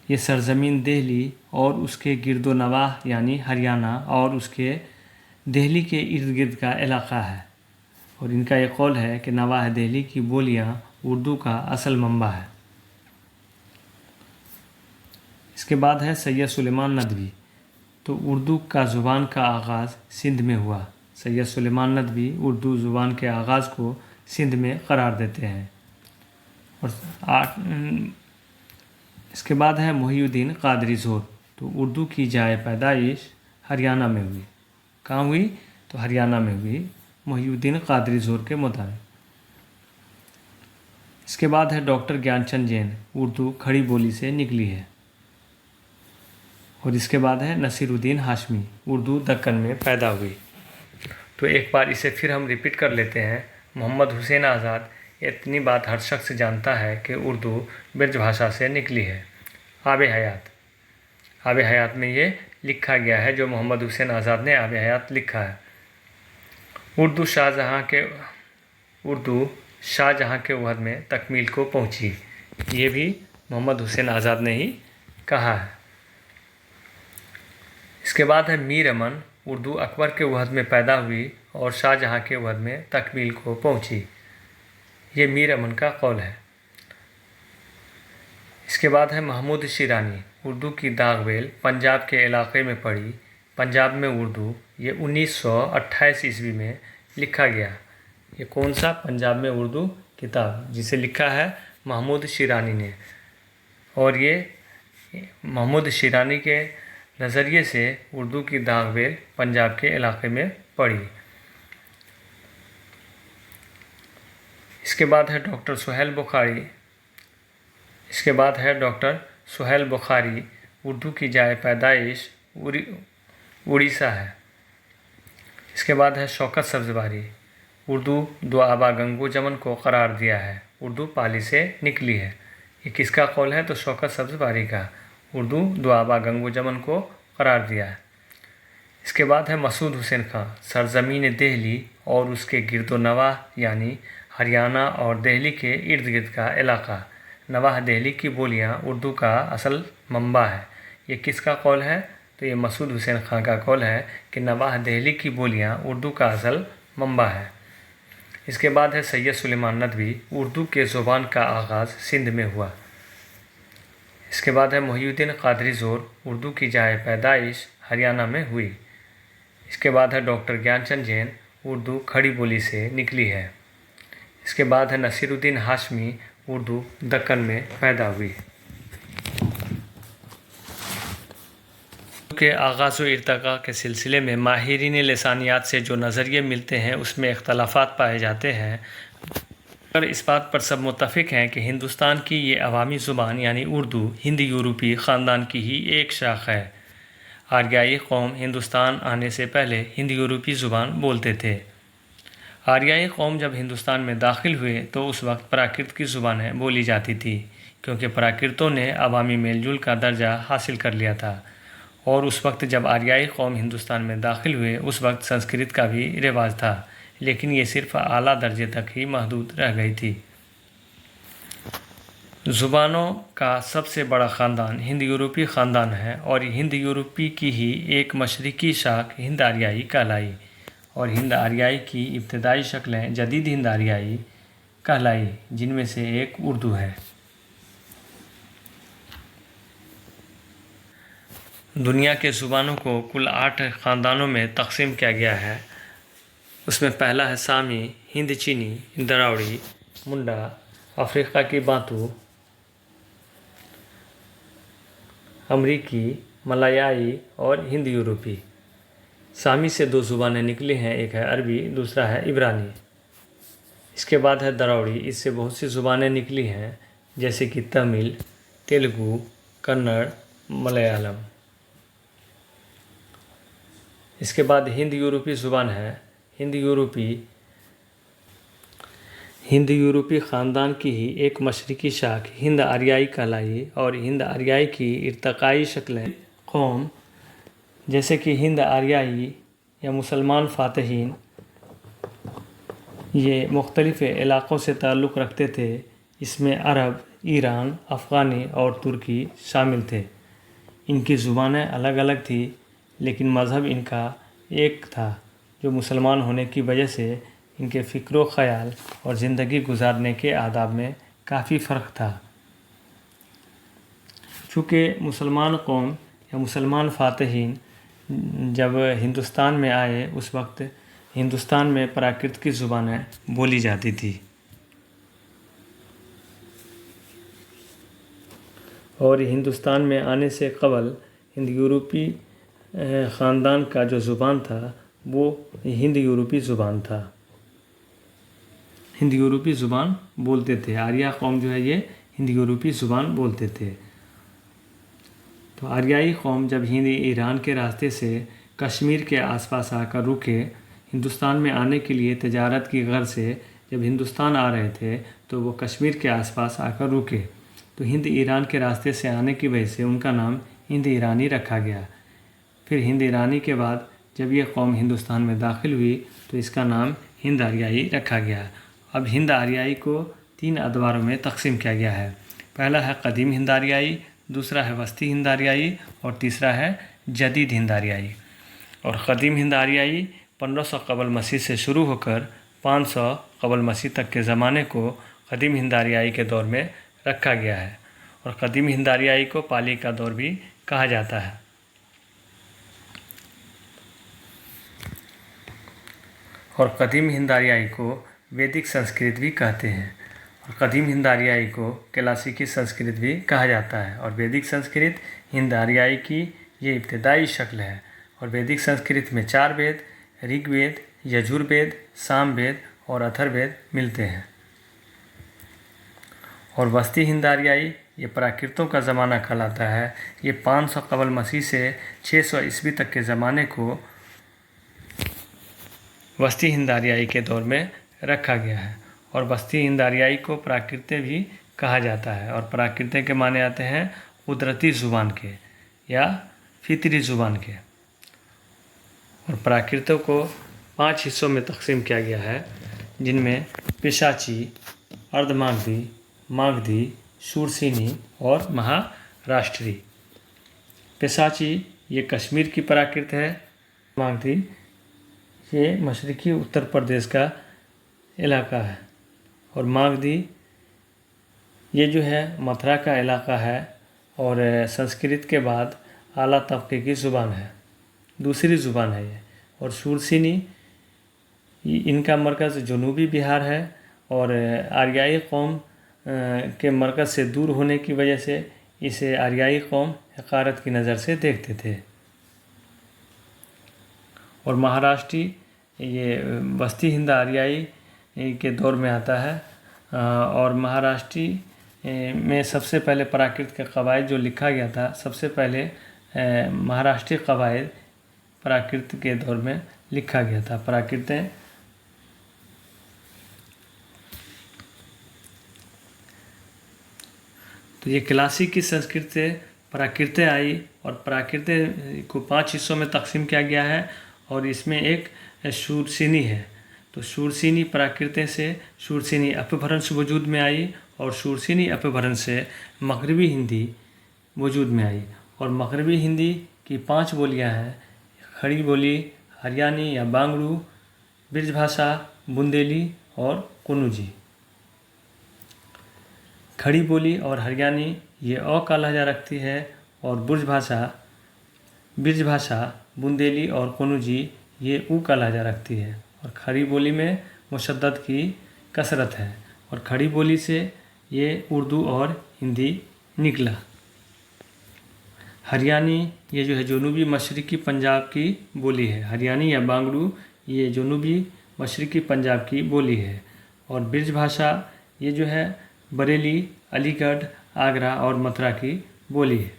ये सरज़मीन दिल्ली और उसके गिरदो नवाह यानी हरियाणा और उसके दिल्ली के इर्द गिर्द का इलाक़ा है। और इनका ये कौल है कि नवाह दिल्ली की बोलियाँ उर्दू का असल मंबा है। इसके बाद है सैयद सुलेमान नदवी। तो उर्दू का ज़ुबान का आगाज़ सिंध में हुआ। सैयद सुलेमान नदवी उर्दू ज़ुबान के आगाज़ को सिंध में करार देते हैं। और इसके बाद है मोहिउद्दीन क़ादरी ज़ोर। तो उर्दू की जाए पैदाइश हरियाणा में हुई। कहाँ हुई? तो हरियाणा में हुई, मोहिउद्दीन क़ादरी ज़ोर के मुताबिक। इसके बाद है डॉक्टर ज्ञानचंद जैन। उर्दू खड़ी बोली से निकली है। और इसके बाद है नसीरुद्दीन हाशमी। उर्दू दक्कन में पैदा हुई। तो एक बार इसे फिर हम रिपीट कर लेते हैं। मोहम्मद हुसैन आज़ाद इतनी बात हर शख्स जानता है कि उर्दू ब्रज भाषा से निकली है। आब हयात में ये लिखा गया है, जो मोहम्मद हुसैन आज़ाद ने आब हयात लिखा है। उर्दू शाहजहाँ के वहद में तकमील को पहुँची, ये भी मोहम्मद हुसैन आज़ाद ने ही कहा है। इसके बाद है मीर अमन। उर्दू अकबर के वहद में पैदा हुई और शाहजहाँ के वहद में तकमील को पहुँची, ये मीर अमन का कौल है। इसके बाद है महमूद शिरानी। उर्दू की दागबेल पंजाब के इलाके में पड़ी, पंजाब में उर्दू, ये 1928 ईस्वी में लिखा गया। ये कौन सा? पंजाब में उर्दू किताब, जिसे लिखा है महमूद शिरानी ने। और ये महमूद शिरानी के नज़रिए से उर्दू की दागबेल पंजाब के इलाके में पड़ी। इसके बाद है डॉक्टर सुहेल बुखारी। उर्दू की जाए पैदाइश उड़ीसा है। इसके बाद है शौकत सब्ज़वारी। उर्दू दो आबा गंगो जमन को करार दिया है। उर्दू पाली से निकली है। ये किसका कौल है? तो शौकत सब्ज़वारी का। उर्दू दो आबा गंगो जमन को करार दिया है। इसके बाद है मसूद हुसैन ख़ान। सरज़मीन दिल्ली और उसके गिरदो नवाह यानी हरियाणा और दिल्ली के इर्द गिर्द का इलाक़ा। नवाह दिल्ली की बोलियाँ उर्दू का असल मंबा है। ये किसका कौल है? तो ये मसूद हुसैन ख़ान का कौल है कि नवाह दिल्ली की बोलियाँ उर्दू का असल मंबा है। इसके बाद है सैयद सुलेमान नदवी। उर्दू के ज़ुबान का आगाज़ सिंध में हुआ। इसके बाद है मोहिउद्दीन क़ादरी ज़ोर। उर्दू की जाए पैदाइश हरियाणा में हुई। इसके बाद है डॉक्टर ज्ञानचंद जैन। उर्दू खड़ी बोली से निकली है। इसके बाद है नसीरुद्दीन हाशमी। उर्दू दक्कन में पैदा हुई। के आगाज़ व इर्तिक़ा के सिलसिले में माहिरीन लिसानियात से जो नज़रिए मिलते हैं उसमें इख्तलाफात पाए जाते हैं, पर इस बात पर सब मुत्तफ़िक़ हैं कि हिंदुस्तान की ये अवामी ज़ुबान यानी उर्दू हिंदी यूरोपी ख़ानदान की ही एक शाख है। आर्याई कौम हिंदुस्तान आने से पहले हिंदी यूरोपी ज़ुबान बोलते थे। आर्याई कौम जब हिंदुस्तान में दाखिल हुए तो उस वक्त प्राकृत की ज़ुबानें बोली जाती थी, क्योंकि प्राकृतों ने अवामी मेलजुल का दर्जा हासिल कर लिया था। और उस वक्त जब आर्याई कौम हिंदुस्तान में दाखिल हुए उस वक्त संस्कृत का भी रिवाज था, लेकिन ये सिर्फ आला दर्जे तक ही महदूद रह गई थी। ज़ुबानों का सबसे बड़ा ख़ानदान हिंद यूरोपी ख़ानदान है और हिंद यूरोपी की ही एक मशरक़ी शाख हिंद आर्याई कहलाई और हिंद आर्याई की इब्तदाई शक्लें जदीद हिंद आर्याई कहलाई, जिनमें से एक उर्दू है। दुनिया के ज़ुबानों को कुल 8 ख़ानदानों में तकसीम किया गया है। उसमें पहला है सामी, हिंद चीनी, दरावड़ी, मुंडा, अफ्रीका की बांतू, अमरीकी, मलायाई और हिंद यूरोपी। सामी से 2 ज़ुबानें निकली हैं, एक है अरबी, दूसरा है इब्रानी। इसके बाद है दरावड़ी, इससे बहुत सी ज़ुबानें निकली हैं जैसे कि तमिल, तेलुगु, कन्नड़, मलयालम। इसके बाद हिंद यूरोपी ज़ुबान है। हिंद यूरोपी ख़ानदान की ही एक मशरक़ी शाख हिंद आर्याई कहलाई और हिंद आर्याई की इर्तकाई शक्लें कौम जैसे कि हिंद आर्याई या मुसलमान फ़ातहीन ये मुख्तलिफ़ इलाक़ों से ताल्लुक़ रखते थे। इसमें अरब, ईरान, अफ़गानी और तुर्की शामिल थे। इनकी ज़ुबानें अलग अलग थी, लेकिन मज़हब इनका एक था, जो मुसलमान होने की वजह से इनके फ़िक्र ख़याल और ज़िंदगी गुजारने के आदाब में काफ़ी फ़र्क था। चूँकि मुसलमान कौम या मुसलमान फ़ातहीन जब हिंदुस्तान में आए उस वक्त हिंदुस्तान में प्राकृत की ज़ुबानें बोली जाती थी और हिंदुस्तान में आने से क़बल हिंद यूरोपी ख़ानदान का जो ज़ुबान था वो हिंद यूरोपी ज़ुबान था। हिंद यूरोपी ज़ुबान बोलते थे। आर्या कौम जो है ये हिंद यूरोपी ज़ुबान बोलते थे। तो आर्याई कौम जब हिंद ईरान के रास्ते से कश्मीर के आसपास आकर रुके, हिंदुस्तान में आने के लिए तिजारत की गर्ज से जब हिंदुस्तान आ रहे थे तो वो कश्मीर के आसपास आकर रुके। तो हिंद ईरान के रास्ते से आने की वजह से उनका नाम हिंद ईरानी रखा गया। फिर हिंद ईरानी के बाद जब ये कौम हिंदुस्तान में दाखिल हुई तो इसका नाम हिंद आर्याई रखा गया। अब हिंद आर्याई को 3 अदवारों में तकसीम किया गया है। पहला है कदीम हिंद आर्याई, दूसरा है वस्ती हिंद आर्याई और तीसरा है जदीद हिंद आर्याई। और कदीम हिंद आर्याई 1500 कबल मसीह से शुरू होकर 500 कबल मसीह तक के ज़माने को कदीम हिंद आर्याई के दौर में रखा गया है और कदीम हिंद आर्याई को पाली का दौर भी कहा जाता है। और कदीम हिंद आर्याई को वैदिक संस्कृत भी कहते हैं और कदीम हिंद आर्याई को क्लासिकी संस्कृत भी कहा जाता है। और वैदिक संस्कृत हिंद आर्याई की ये इब्तदाई शक्ल है। और वैदिक संस्कृत में 4 वेद ऋग्वेद, यजुर्वेद, सामवेद और अथर्ववेद मिलते हैं। और वस्ती हिंद आर्याई ये प्राकृतों का ज़माना कहलाता है। ये 500 कबल मसीह से 600 ईस्वी तक के ज़माने को वस्ती हिंद आर्याई के दौर में रखा गया है। और वस्ती हिंद आर्याई को प्राकृतें भी कहा जाता है। और प्राकृतें के माने आते हैं कुदरती ज़ुबान के या फितरी ज़ुबान के। और प्राकृतों को 5 हिस्सों में तकसीम किया गया है, जिनमें पिशाची, अर्धमागधी, मागधी, शूरसेनी और महाराष्ट्री। पिशाची ये कश्मीर की प्राकृत है। मागधी ये मशरक़ी उत्तर प्रदेश का इलाका है। और मागधी ये जो है मथुरा का इलाका है और संस्कृत के बाद आला तबके की ज़ुबान है, दूसरी ज़ुबान है ये। और शूरसेनी इनका मरकज़ जनूबी बिहार है और आर्याई कौम के मरकज़ से दूर होने की वजह से इसे आर्याई कौम हक़ारत की नज़र से देखते थे। और महाराष्ट्री ये वस्ती हिंद आर्याई के दौर में आता है। और महाराष्ट्री में सबसे पहले प्राकृत के कवायद जो लिखा गया था, सबसे पहले महाराष्ट्री कवायद प्राकृत के दौर में लिखा गया था। प्राकृतें तो ये क्लासिक की संस्कृत से प्राकृत आई और प्राकृत को 5 हिस्सों में तकसीम किया गया है और इसमें एक शूरसेनी है। तो शूरसेनी प्राकृत से शूरसेनी अपभ्रंश वजूद में आई और शूरसेनी अपभ्रंश से मगरबी हिंदी वजूद में आई। और मगरबी हिंदी की 5 बोलियां हैं: खड़ी बोली, हरियाणी या बांगड़ू, ब्रजभाषा, बुंदेली और कन्नौजी। खड़ी बोली और हरियाणी ये अ का लहजा रखती है और ब्रजभाषा, बुंदेली और कन्नौजी ये ऊ का लहजा रखती है। और खड़ी बोली में मुशद्दद की कसरत है और खड़ी बोली से ये उर्दू और हिंदी निकला। हरियाणी ये जो है जनूबी मशरक़ी पंजाब की बोली है। हरियाणी या बांगड़ू ये जनूबी मशरक़ी पंजाब की बोली है। और ब्रजभाषा ये जो है बरेली, अलीगढ़, आगरा और मथुरा की बोली है।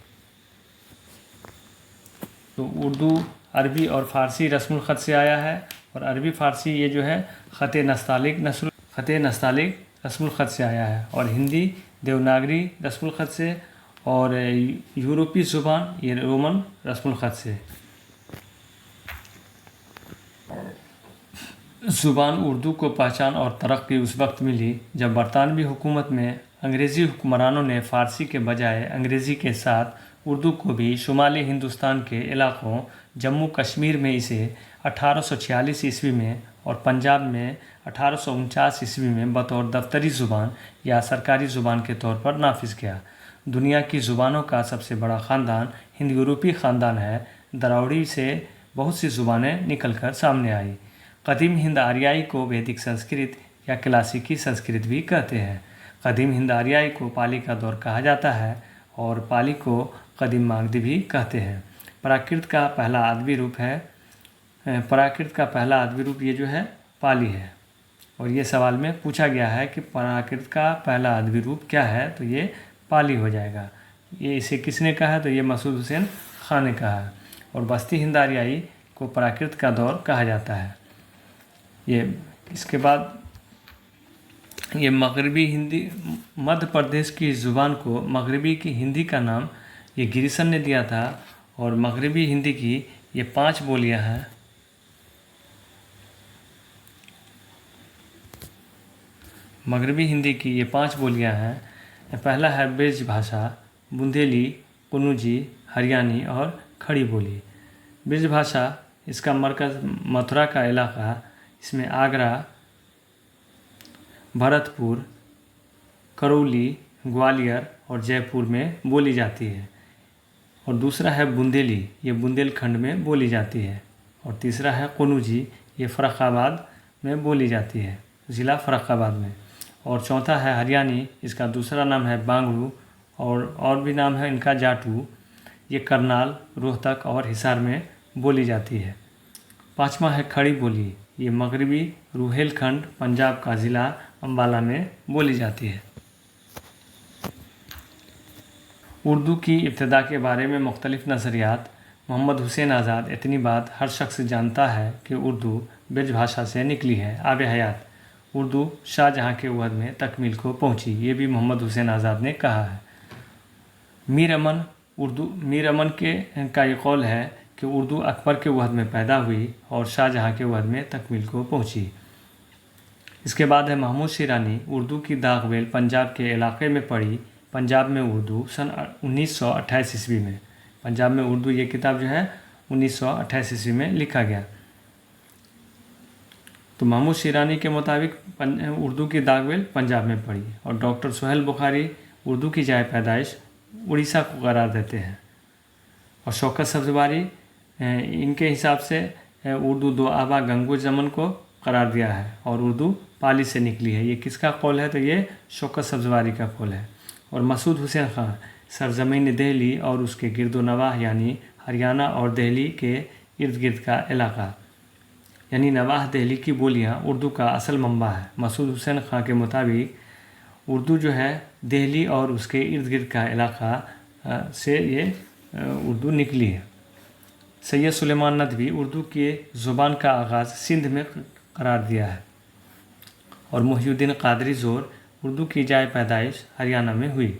तो उर्दू अरबी और फ़ारसी रस्मुल ख़त से आया है और अरबी फ़ारसी ये जो है ख़त नस्तालिक रस्मुल ख़त से आया है और हिंदी देवनागरी रस्मुल ख़त से और यूरोपीय ज़ुबान ये रोमन रस्मुल ख़त से। ज़ुबान उर्दू को पहचान और तरक्की उस वक्त मिली जब बरतानवी हुकूमत में अंग्रेज़ी हुक्मरानों ने फ़ारसी के बजाय अंग्रेज़ी के साथ उर्दू को भी शुमाली हिंदुस्तान के इलाक़ों जम्मू कश्मीर में इसे 1846 ईस्वी में और पंजाब में 1849 ईस्वी में बतौर दफ्तरी ज़ुबान या सरकारी ज़ुबान के तौर पर नाफिज किया। दुनिया की ज़ुबानों का सबसे बड़ा ख़ानदान हिंद यूरोपी ख़ानदान है। दरावड़ी से बहुत सी ज़ुबानें निकलकर सामने आई। कदीम हिंद आर्याई को वैदिक संस्कृत या क्लासिकी संस्कृत भी कहते हैं। कदीम हिंद आर्याई को पाली का दौर कहा जाता है और पाली को कदीम मागधी भी कहते हैं। प्राकृत का पहला अदबी रूप ये जो है पाली है। और ये सवाल में पूछा गया है कि प्राकृत का पहला अदबी रूप क्या है, तो ये पाली हो जाएगा। ये इसे किसने कहा है, तो ये मसूद हुसैन खां ने कहा है। और बस्ती हिंद आर्याई को प्राकृत का दौर कहा जाता है। इसके बाद ये मगरबी हिंदी, मध्य प्रदेश की ज़ुबान को मगरबी की हिंदी का नाम ये गिरिसन ने दिया था। और मगरबी हिंदी की ये 5 बोलियां हैं। मगरबी हिंदी की ये 5 बोलियां हैं। पहला है ब्रजभाषा, बुंदेली, कन्नौजी, हरियाणी और खड़ी बोली। ब्रजभाषा इसका मरकज़ मथुरा का इलाका, इसमें आगरा, भरतपुर, करौली, ग्वालियर और जयपुर में बोली जाती है। और दूसरा है बुंदेली, ये बुंदेलखंड में बोली जाती है। और तीसरा है कन्नौजी, ये फ़र्रुखाबाद में बोली जाती है, ज़िला फ़र्रुखाबाद में। और चौथा है हरियाणी, इसका दूसरा नाम है बांगड़ू और भी नाम है इनका जाटू। ये करनाल, रोहतक और हिसार में बोली जाती है। 5वां है खड़ी बोली, ये मगरबी रुहेलखंड पंजाब का ज़िला अम्बाला में बोली जाती है। उर्दू की इब्तिदा के बारे में मुख्तलिफ़ नज़रियात। मोहम्मद हुसैन आज़ाद इतनी बात हर शख्स जानता है कि उर्दू ब्रजभाषा से निकली है। आब हयात उर्दू शाहजहाँ के वक़्त में तकमील को पहुँची, ये भी मोहम्मद हुसैन आज़ाद ने कहा है। मीर अमन का ये कौल है कि उर्दू अकबर के वक़्त में पैदा हुई और शाहजहाँ के वक़्त में तकमील को पहुँची। इसके बाद है महमूद शिरानी, उर्दू की दागवेल पंजाब के इलाके में पड़ी। पंजाब में उर्दू सन 1928 ईस्वी में, पंजाब में उर्दू ये किताब जो है 1928 ईस्वी में लिखा गया। तो महमूद शिरानी के मुताबिक उर्दू की दागवेल पंजाब में पड़ी। और डॉक्टर सुहेल बुखारी उर्दू की जाए पैदाइश उड़ीसा को करार देते हैं। और शौकत सब्ज़वारी इनके हिसाब से उर्दू दो आबा गंगो जमन को करार दिया है और उर्दू पाली से निकली है। ये किसका कौल है, तो ये शौकत सब्ज़वारी का कौल है। और मसूद हुसैन खां सरज़मीन दिल्ली और उसके गिरदो नवाह यानी हरियाणा और दिल्ली के इर्द गिर्द का इलाका यानी नवाह दिल्ली की बोलियां उर्दू का असल मंबा है। मसूद हुसैन खां के मुताबिक उर्दू जो है दिल्ली और उसके इर्द गिर्द का इलाका से ये उर्दू निकली है। सैयद सुलेमान नदवी उर्दू के ज़ुबान का आगाज़ सिंध में करार दिया है। और मुहिउद्दीन क़ादरी ज़ोर उर्दू की जाए पैदाइश हरियाणा में हुई।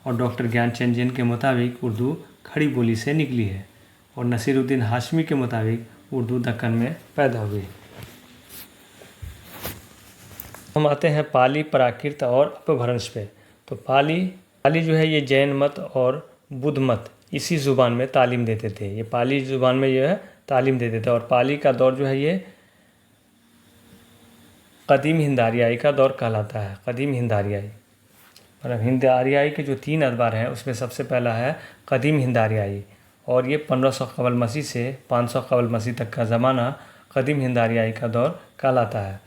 और डॉक्टर ज्ञानचंद जैन के मुताबिक उर्दू खड़ी बोली से निकली है, और नसीरुद्दीन हाशमी के मुताबिक उर्दू दक्कन में पैदा हुई। हम आते हैं पाली, प्राकृत और अपभ्रंश पे। तो पाली जो है ये जैन मत और बुद्ध मत इसी ज़ुबान में तालीम देते थे। ये पाली ज़ुबान में ये है तालीम देते थे, और पाली का दौर जो है ये कदीम हिंद आर्याई का दौर कहलाता है। कदीम हिंद आर्याई मतलब हिंद आर्याई के जो 3 अदवार हैं उसमें सबसे पहला है कदीम हिंद आर्याई, और ये 1500 कबल मसीह से 500 कबल मसीह तक का ज़माना कदीम हिंद आर्याई का दौर कहलाता है,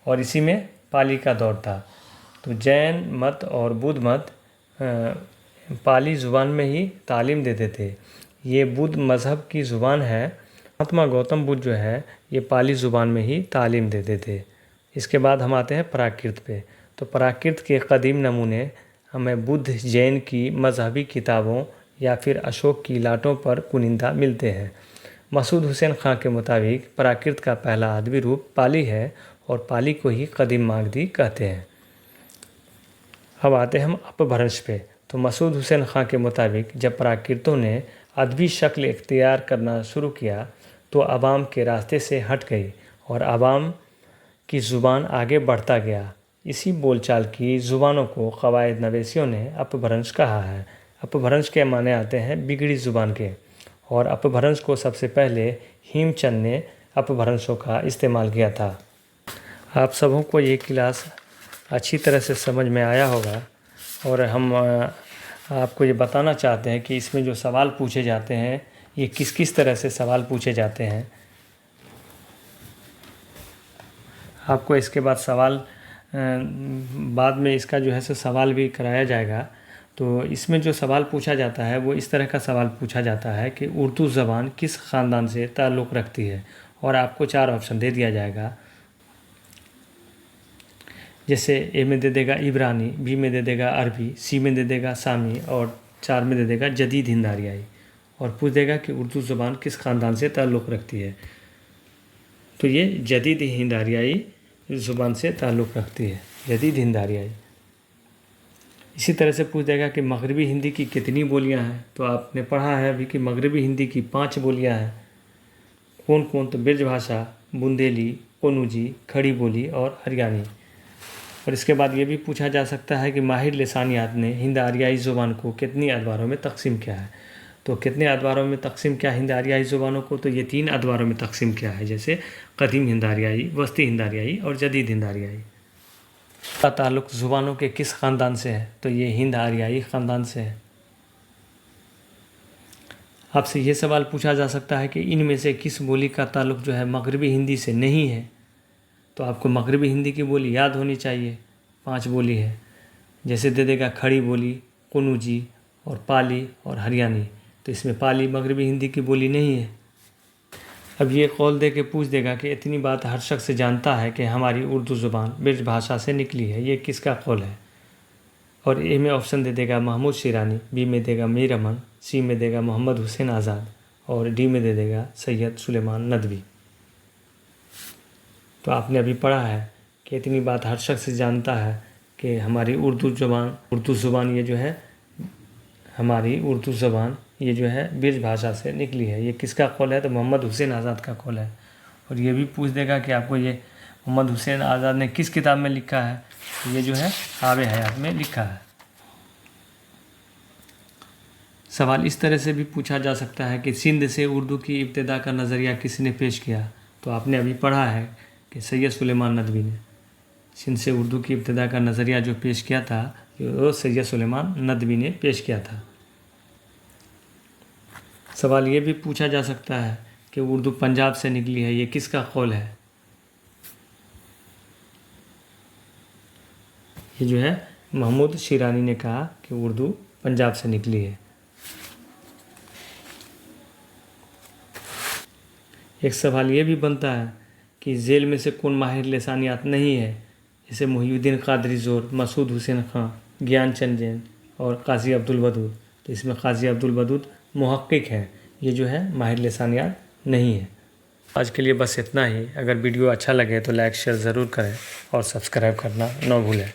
और इसी में पाली का दौर था। तो जैन मत और बुद्ध मत पाली ज़ुबान में ही तालीम देते थे। ये बुद्ध मज़हब की ज़ुबान है। महात्मा गौतम बुद्ध जो है ये पाली ज़ुबान में ही तालीम देते थे। इसके बाद हम आते हैं प्राकृत पे। तो प्राकृत के कदीम नमूने हमें बुद्ध जैन की मजहबी किताबों या फिर अशोक की लाटों पर कुनिंदा मिलते हैं। मसूद हुसैन खां के मुताबिक प्राकृत का पहला अदबी रूप पाली है, और पाली को ही कदीम मागधी कहते हैं। अब आते हैं हम अपभ्रंश पे। तो मसूद हुसैन खां के मुताबिक जब प्राकृतों ने अदबी शक्ल इख्तियार करना शुरू किया तो आवाम के रास्ते से हट गई, और आवाम की ज़ुबान आगे बढ़ता गया। इसी बोलचाल की ज़ुबानों को क़वायद नवेसियों ने अपभ्रंश कहा है। अपभ्रंश के माने आते हैं बिगड़ी ज़ुबान के, और अपभ्रंश को सबसे पहले हेमचंद ने अपभ्रंशों का इस्तेमाल किया था। आप सबों को ये क्लास अच्छी तरह से समझ में आया होगा, और हम आपको ये बताना चाहते हैं कि इसमें जो सवाल पूछे जाते हैं ये किस किस तरह से सवाल पूछे जाते हैं। आपको इसके बाद बाद में इसका जो है सो सवाल भी कराया जाएगा। तो इसमें जो सवाल पूछा जाता है वो इस तरह का सवाल पूछा जाता है कि उर्दू ज़बान किस ख़ानदान से ताल्लुक़ रखती है, और आपको 4 ऑप्शन दे दिया जाएगा। जैसे ए में दे देगा इब्रानी, बी में दे देगा अरबी, सी में दे देगा सामी, और 4 में दे देगा जदीद हिंद आर्याई, और पूछ देगा कि उर्दू ज़बान किस ख़ानदान से ताल्लुक़ रखती है। तो ये जदीद हिंद आर्याई ज़ुबान से ताल्लुक़ रखती है, जदीद हिंद आर्याई। इसी तरह से पूछ देगा कि मगरबी हिंदी की कितनी बोलियां हैं। तो आपने पढ़ा है अभी कि मगरबी हिंदी की 5 बोलियां हैं। कौन कौन? तो ब्रज भाषा, बुंदेली, कनौजी, खड़ी बोली और हरियाणी। और इसके बाद ये भी पूछा जा सकता है कि माहिर लिसानियात ने हिंद आर्याई ज़ुबान को कितनी अदवारों में तकसीम किया है। तो कितने अदवारों में तकसीम किया हिंद आर्याई ज़ुबानों को? तो ये 3 अदवारों में तकसीम किया है, जैसे कदीम हिंद आर्याई, वस्ती हिंद आर्याई और जदीद हिंद आर्याई। का ताल्लुक़ ज़ुबानों के किस ख़ानदान से है? तो ये हिंद आर्याई ख़ानदान से है। आपसे ये सवाल पूछा जा सकता है कि इनमें से किस बोली का ताल्लुक़ जो है मगरबी हिंदी से नहीं है। तो आपको मगरबी हिंदी की बोली याद होनी चाहिए। 5 बोली है, जैसे दे देगा खड़ी बोली, कनौजी और पाली और हरियाणी। तो इसमें पाली मगरबी हिंदी की बोली नहीं है। अब ये कौल दे के पूछ देगा कि इतनी बात हर शख्स जानता है कि हमारी उर्दू ज़ुबान ब्रज भाषा से निकली है, ये किसका कौल है? और ए में ऑप्शन दे देगा महमूद शिरानी, बी में देगा मीर अमन, सी में देगा मोहम्मद हुसैन आज़ाद, और डी में दे देगा सैयद सुलेमान नदवी। तो आपने अभी पढ़ा है कि इतनी बात हर शख्स जानता है कि हमारी उर्दू ज़ुबान ये जो है हमारी उर्दू ज़बान ये जो है ब्रज भाषा से निकली है। ये किसका कौल है? तो मोहम्मद हुसैन आज़ाद का कौल है। और ये भी पूछ देगा कि आपको ये मोहम्मद हुसैन आज़ाद ने किस किताब में लिखा है? तो ये जो है आब हयात में लिखा है। सवाल इस तरह से भी पूछा जा सकता है कि सिंध से उर्दू की इब्तिदा का नज़रिया किसने पेश किया? तो आपने अभी पढ़ा है कि सैयद सुलेमान नदवी ने सिंध से उर्दू की इब्तिदा का नज़रिया जो पेश किया था वो सैयद सुलेमान नदवी ने पेश किया था। सवाल ये भी पूछा जा सकता है कि उर्दू पंजाब से निकली है, ये किसका कौल है? ये जो है महमूद शिरानी ने कहा कि उर्दू पंजाब से निकली है। एक सवाल ये भी बनता है कि जेल में से कौन माहिर लिसानियात नहीं है? जैसे मुहीउद्दीन कादरी ज़ोर, मसूद हुसैन खां, ज्ञानचंद जैन और काजी अब्दुल वदूद। तो इसमें काजी अब्दुल वदूद मुहक्किक है, ये जो है माहिर लिसानियात नहीं है। आज के लिए बस इतना ही। अगर वीडियो अच्छा लगे तो लाइक शेयर ज़रूर करें और सब्सक्राइब करना ना भूलें।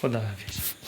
खुदा हाफिज़।